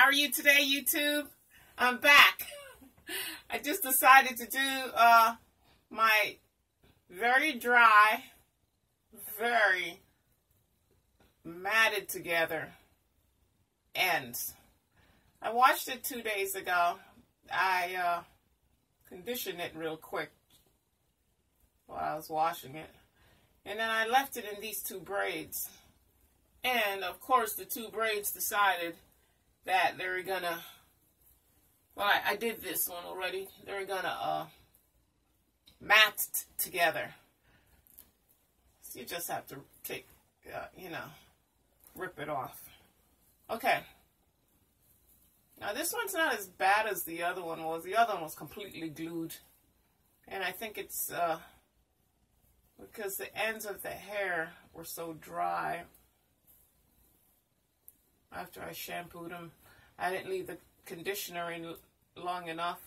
How are you today, YouTube? I'm back. I just decided to do my very dry, very matted together ends. I watched it 2 days ago. I conditioned it real quick while I was washing it. And then I left it in these two braids. And of course the two braids decided that they were gonna, well, I did this one already. They were gonna mat together. So you just have to take, rip it off. Okay. Now this one's not as bad as the other one was. The other one was completely glued. And I think it's because the ends of the hair were so dry after I shampooed them. I didn't leave the conditioner in long enough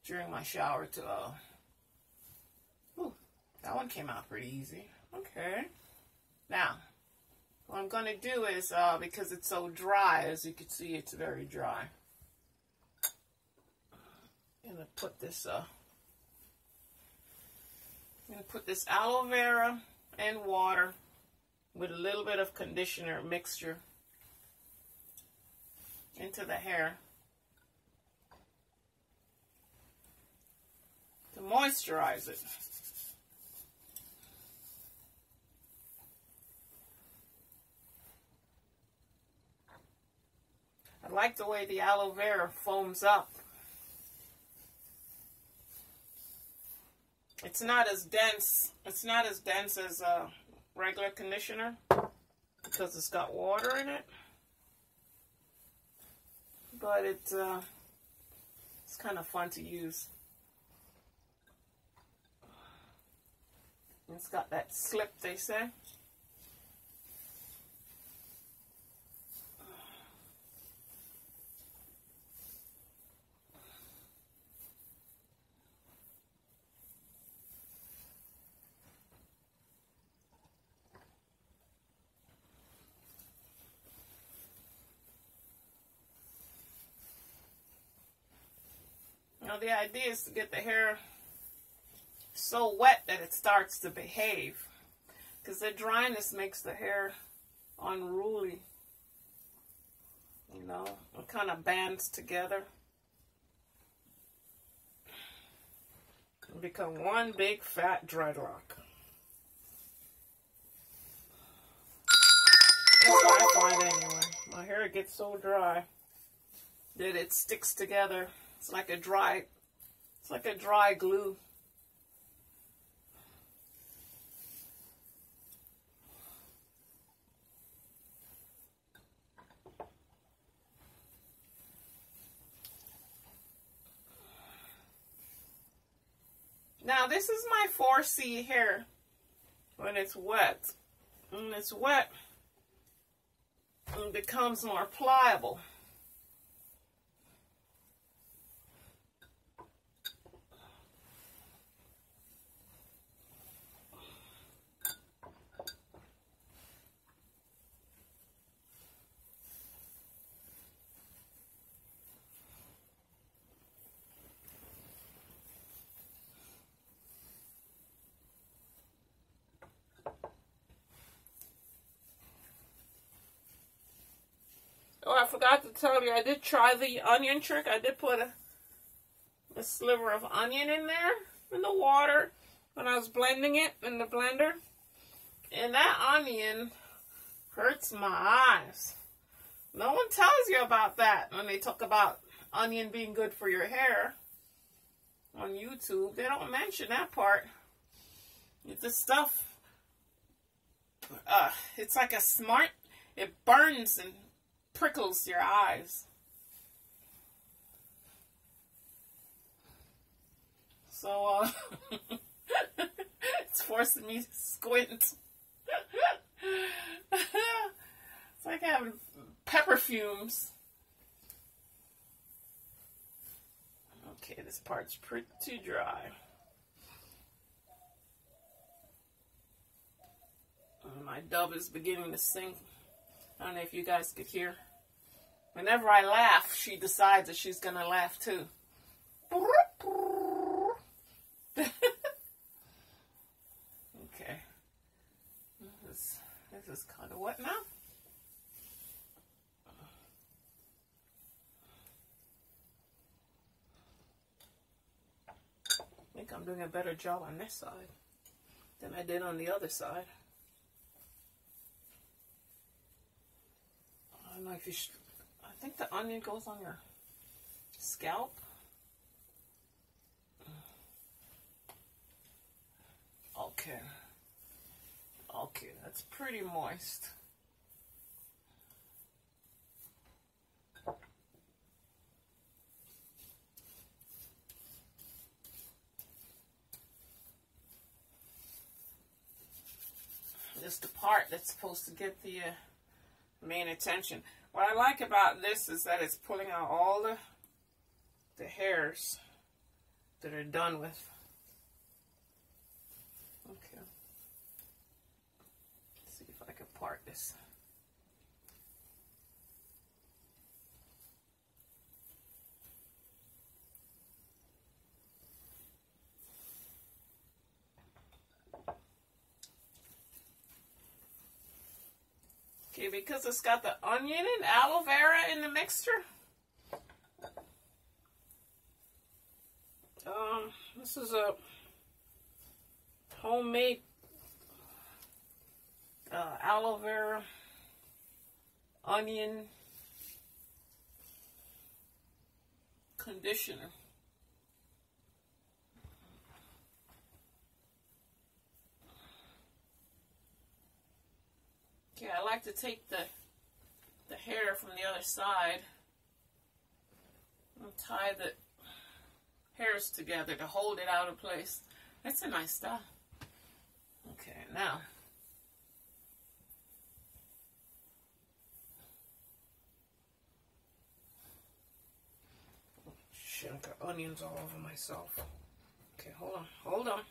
during my shower to, that one came out pretty easy. Okay. Now, what I'm going to do is, because it's so dry, as you can see, it's very dry. I'm going to put this, aloe vera and water with a little bit of conditioner mixture into the hair to moisturize it. I like the way the aloe vera foams up. It's not as dense. It's not as dense as a regular conditioner because it's got water in it. But it's kind of fun to use. It's got that slip, they say. Now the idea is to get the hair so wet that it starts to behave, because the dryness makes the hair unruly. It kind of bands together and become one big fat dreadlock. That's what I find anyway. My hair gets so dry that it sticks together. It's like a dry glue. Now this is my 4C hair when it's wet. When it's wet, it becomes more pliable. Oh, I forgot to tell you, I did try the onion trick. I did put a sliver of onion in there in the water when I was blending it in the blender. And that onion hurts my eyes. No one tells you about that when they talk about onion being good for your hair on YouTube. They don't mention that part. It's the stuff, it's like a smart, it burns and prickles your eyes. So, it's forcing me to squint. It's like having pepper fumes. Okay, this part's pretty dry. My dub is beginning to sink. I don't know if you guys could hear. Whenever I laugh, she decides that she's going to laugh too. Okay. This is kind of wet now. I think I'm doing a better job on this side than I did on the other side. I don't know if you should, I think the onion goes on your scalp. Okay. Okay, that's pretty moist. This is the part that's supposed to get the main attention. What I like about this is that it's pulling out all the hairs that are done with. Okay. Let's see if I can part this. Okay, because it's got the onion and aloe vera in the mixture. This is a homemade aloe vera onion conditioner. Okay, I like to take the hair from the other side and tie the hairs together to hold it out of place. That's a nice style. Okay, now shit, I've got onions all over myself. Okay, hold on.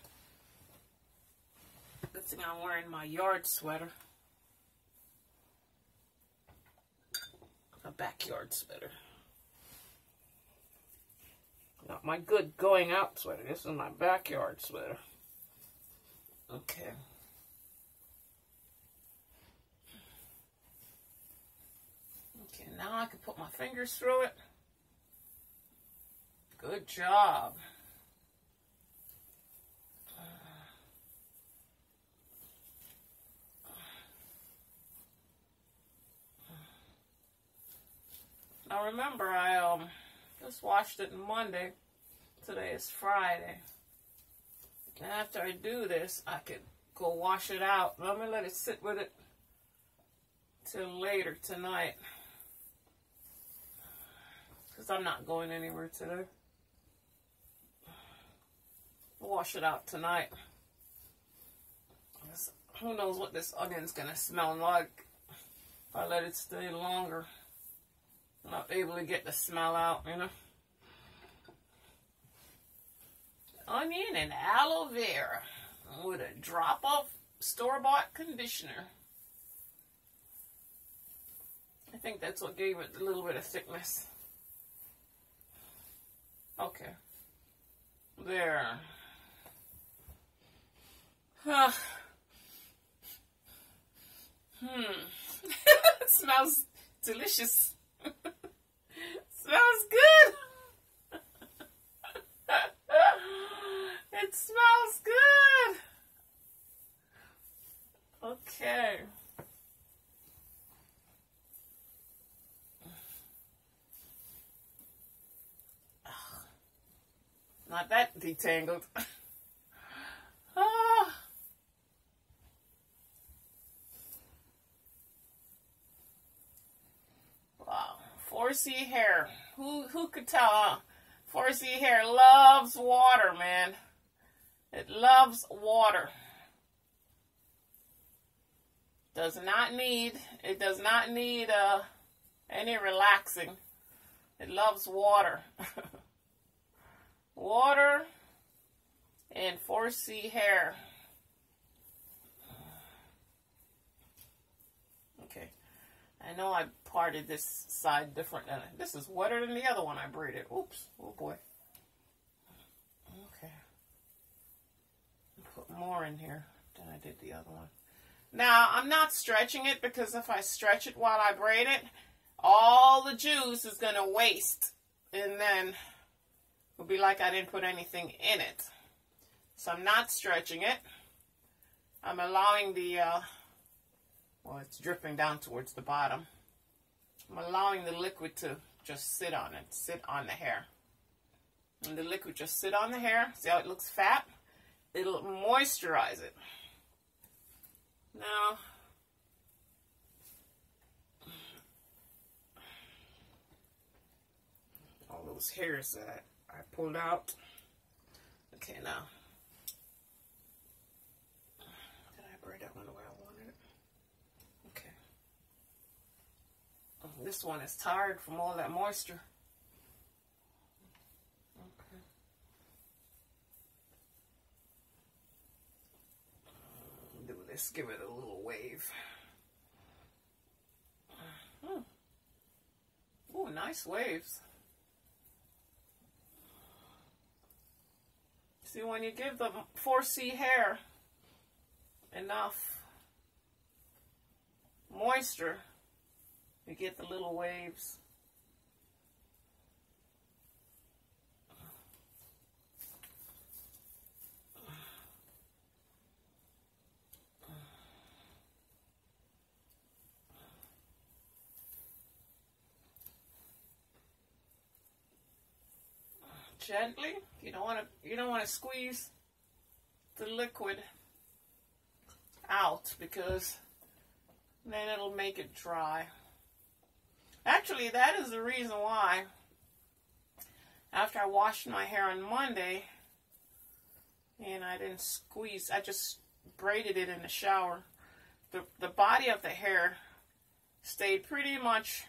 Good thing I'm wearing my yard sweater. A backyard sweater. Not my good going out sweater. This is my backyard sweater. Okay. Okay, now I can put my fingers through it. Good job. Now remember, I just washed it Monday. Today is Friday. And after I do this, I could go wash it out. I'm going to let it sit with it till later tonight. Because I'm not going anywhere today. I'll wash it out tonight. Who knows what this onion's going to smell like if I let it stay longer. I'm not able to get the smell out, you know. Onion and aloe vera with a drop of store-bought conditioner. I think that's what gave it a little bit of thickness. Okay. There. It smells delicious. Smells good. It smells good. Okay. Not that detangled. Wow. 4C hair. Who could tell, huh? 4C hair loves water, man. It loves water. It does not need any relaxing. It loves water. Water and 4C hair. Okay. I know I parted this side different. This is wetter than the other one I braided. Oops. Oh boy. Okay. Put more in here than I did the other one. Now, I'm not stretching it because if I stretch it while I braid it, all the juice is going to waste. And then it'll be like I didn't put anything in it. So I'm not stretching it. I'm allowing the, well, it's dripping down towards the bottom. I'm allowing the liquid to just sit on it, sit on the hair. And the liquid just sit on the hair. See how it looks fat? It'll moisturize it. Now, all those hairs that I pulled out. Okay, now, did I braid that one the way I wanted it? Okay. Oh, this one is tired from all that moisture. Okay. Do this, give it a little wave. Oh, nice waves. See, when you give the 4C hair enough moisture, you get the little waves. Gently. You don't want to squeeze the liquid out because then it'll make it dry. Actually, that is the reason why after I washed my hair on Monday and I didn't squeeze, I just braided it in the shower. The body of the hair stayed pretty much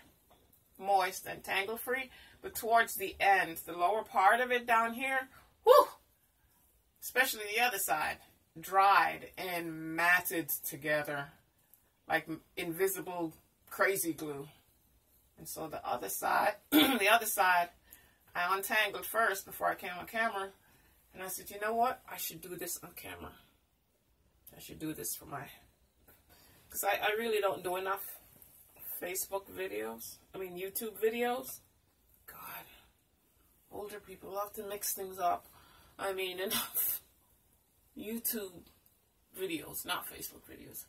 moist and tangle free, but towards the end, the lower part of it down here, whoo, especially the other side, dried and matted together like invisible crazy glue. And so the other side, I untangled first before I came on camera, and I said, you know what, I should do this on camera. I should do this for my, because I really don't do enough Facebook videos, YouTube videos. God, older people love to mix things up. Enough YouTube videos, not Facebook videos.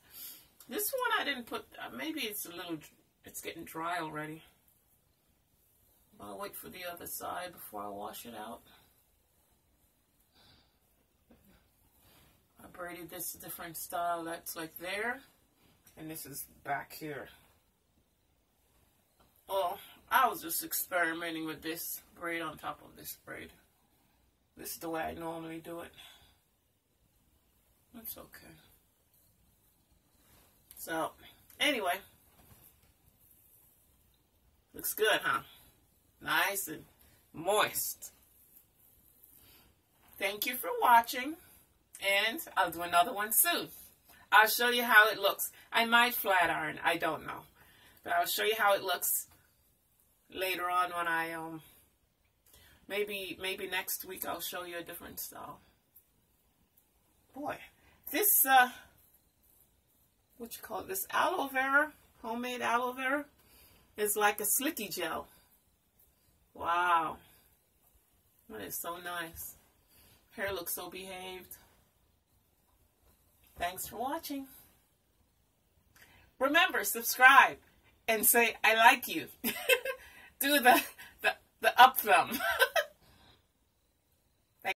This one I didn't put, maybe it's it's getting dry already. I'll wait for the other side before I wash it out. I braided this different style that's like there, and this is back here. Oh, I was just experimenting with this braid on top of this braid. This is the way I normally do it. That's okay. So, anyway. Looks good, huh? Nice and moist. Thank you for watching. And I'll do another one soon. I'll show you how it looks. I might flat iron. I don't know. But I'll show you how it looks later on when I, maybe next week I'll show you a different style. Boy, this, what you call it, this aloe vera, homemade aloe vera, is like a slicky gel. Wow. That is so nice. Hair looks so behaved. Thanks for watching. Remember, subscribe and say, I like you. Do the up thumb.